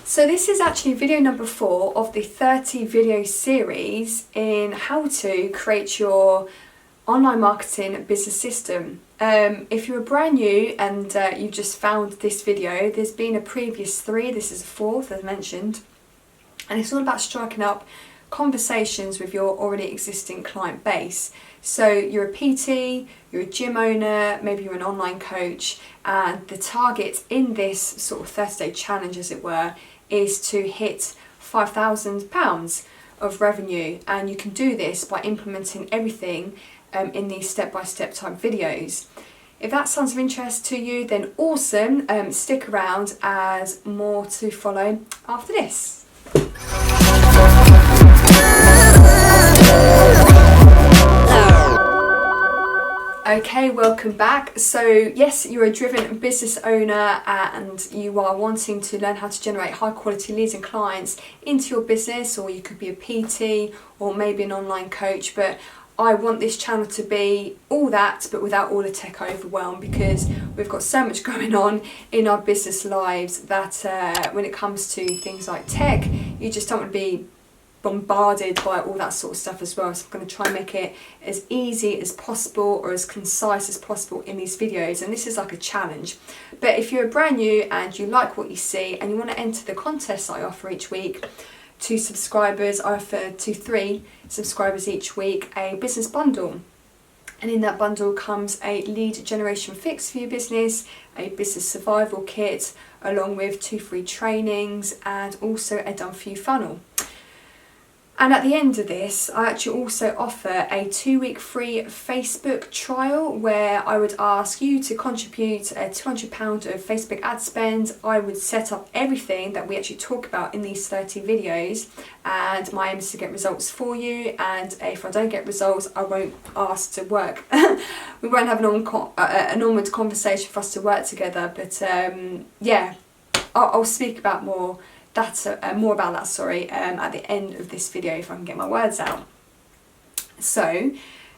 So this is actually video number 4 of the 30 video series in how to create your online marketing business system. If you're brand new and you've just found this video, there's been a previous 3, this is the 4th as mentioned, and it's all about striking up conversations with your already existing client base. So you're a PT, you're a gym owner, maybe you're an online coach, and the target in this sort of 30-day challenge, as it were, is to hit £5,000 of revenue, and you can do this by implementing everything in these step-by-step type videos. If that sounds of interest to you, then awesome, stick around as more to follow after this. Okay, welcome back. So yes, you're a driven business owner and you are wanting to learn how to generate high quality leads and clients into your business, or you could be a PT or maybe an online coach, but I want this channel to be all that but without all the tech overwhelm, because we've got so much going on in our business lives that when it comes to things like tech, you just don't want to be bombarded by all that sort of stuff as well. So I'm going to try and make it as easy as possible or as concise as possible in these videos, and this is like a challenge. But if you're brand new and you like what you see and you want to enter the contests I offer each week, to subscribers, I offer to 3 subscribers each week a business bundle, and in that bundle comes a lead generation fix for your business, a business survival kit, along with 2 free trainings and also a done for you funnel. And at the end of this, I actually also offer a 2-week free Facebook trial where I would ask you to contribute a £200 of Facebook ad spend. I would set up everything that we actually talk about in these 30 videos, and my aim is to get results for you, and if I don't get results, I won't ask to work. We won't have an onward conversation for us to work together, but yeah, I'll speak about more about that at the end of this video if I can get my words out. So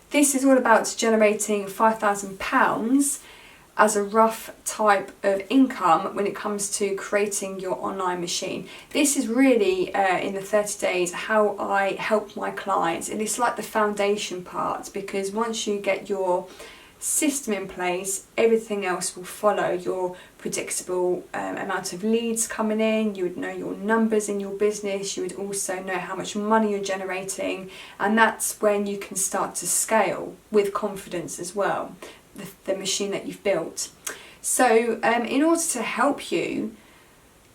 this is all about generating £5,000 as a rough type of income when it comes to creating your online machine. This is really in the 30 days how I help my clients, and it's like the foundation part, because once you get your system in place, everything else will follow. Your predictable amount of leads coming in, you would know your numbers in your business, you would also know how much money you're generating, and that's when you can start to scale with confidence as well, the machine that you've built. So in order to help you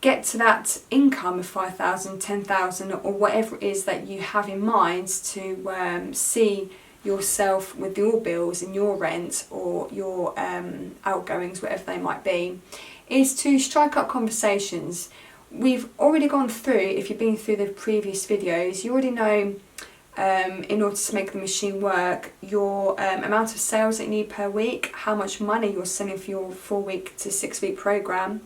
get to that income of 5,000, 10,000 or whatever it is that you have in mind to see yourself with your bills and your rent or your outgoings, whatever they might be, is to strike up conversations. We've already gone through, if you've been through the previous videos, you already know in order to make the machine work, your amount of sales that you need per week, how much money you're selling for your 4-week to 6-week program,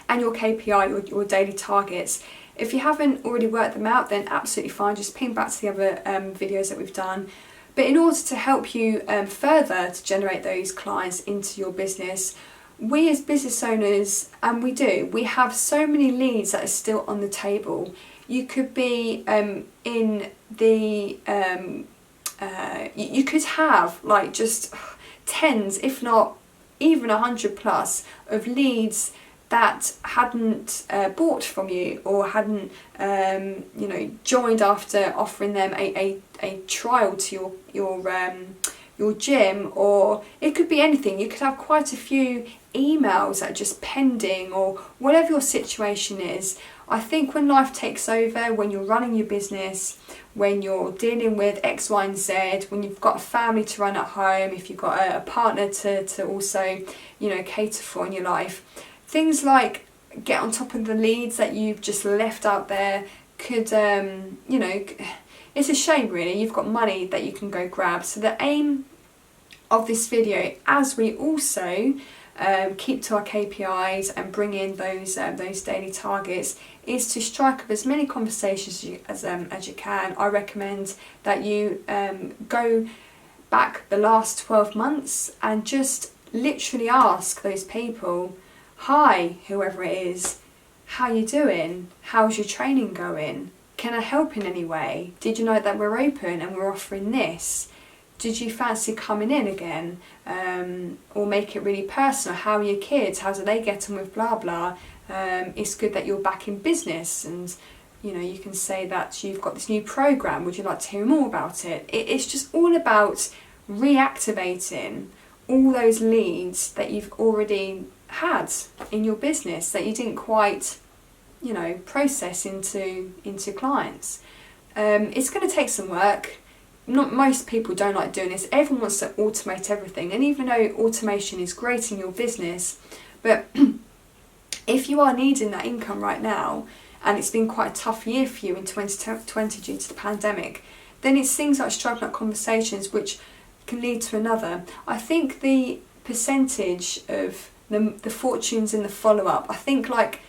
and your KPI, your daily targets. If you haven't already worked them out, then absolutely fine, just ping back to the other videos that we've done. But in order to help you further to generate those clients into your business, we as business owners, and we have so many leads that are still on the table. You could be in the, you could have like just tens, if not even 100 plus of leads that hadn't bought from you or hadn't joined after offering them a trial to your gym, or it could be anything. You could have quite a few emails that are just pending, or whatever your situation is. I think when life takes over, when you're running your business, when you're dealing with X, Y and Z, when you've got a family to run at home, if you've got a partner to also cater for in your life, things like get on top of the leads that you've just left out there could, it's a shame really. You've got money that you can go grab. So the aim of this video, as we also keep to our KPIs and bring in those daily targets, is to strike up as many conversations as you can. I recommend that you go back the last 12 months and just literally ask those people, hi, whoever it is, how you doing? How's your training going? Can I help in any way? Did you know that we're open and we're offering this? Did you fancy coming in again? Or make it really personal. How are your kids? How do they get on with blah blah? It's good that you're back in business, and you know, you can say that you've got this new program. Would you like to hear more about it? It's just all about reactivating all those leads that you've already had in your business that you didn't quite, you know, process into clients. It's going to take some work. Not most people don't like doing this. Everyone wants to automate everything, and even though automation is great in your business, but if you are needing that income right now, and it's been quite a tough year for you in 2020 due to the pandemic, then it's things like striking up conversations which can lead to another. I think the percentage of the fortunes in the follow-up, I think like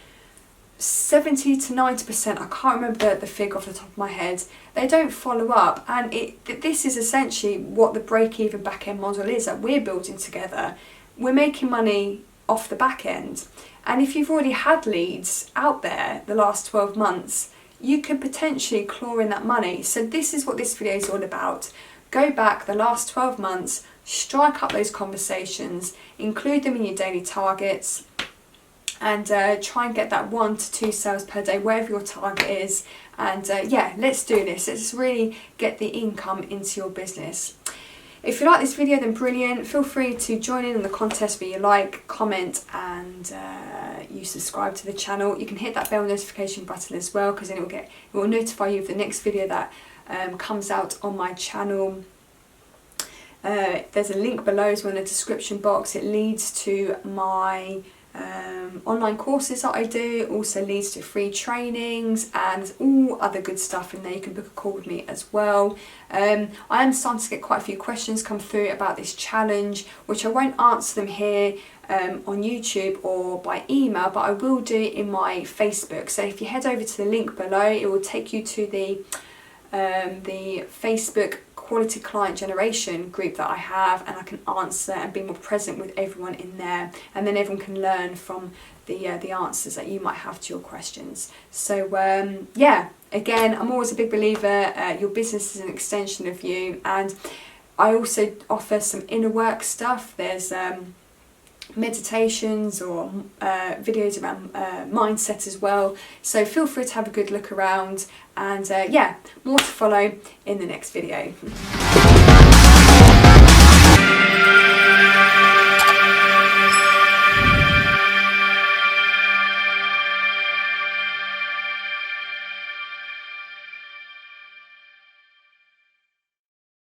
70 to 90%, I can't remember the figure off the top of my head, they don't follow up, and this is essentially what the break-even back-end model is that we're building together. We're making money off the back end, and if you've already had leads out there the last 12 months, you could potentially claw in that money. So this is what this video is all about. Go back the last 12 months, strike up those conversations, include them in your daily targets, and try and get that 1 to 2 sales per day, wherever your target is. And yeah, let's do this. Let's really get the income into your business. If you like this video, then brilliant. Feel free to join in on the contest where you like, comment, and you subscribe to the channel. You can hit that bell notification button as well, because then it will notify you of the next video that comes out on my channel. There's a link below as well in the description box. It leads to my online courses that I do, also leads to free trainings and all other good stuff in there. You can book a call with me as well. I am starting to get quite a few questions come through about this challenge, which I won't answer them here on YouTube or by email, but I will do it in my Facebook. So if you head over to the link below, it will take you to the Facebook quality client generation group that I have, and I can answer and be more present with everyone in there, and then everyone can learn from the answers that you might have to your questions. So yeah, again, I'm always a big believer, your business is an extension of you, and I also offer some inner work stuff. There's meditations or videos around mindset as well, so feel free to have a good look around, and yeah, more to follow in the next video.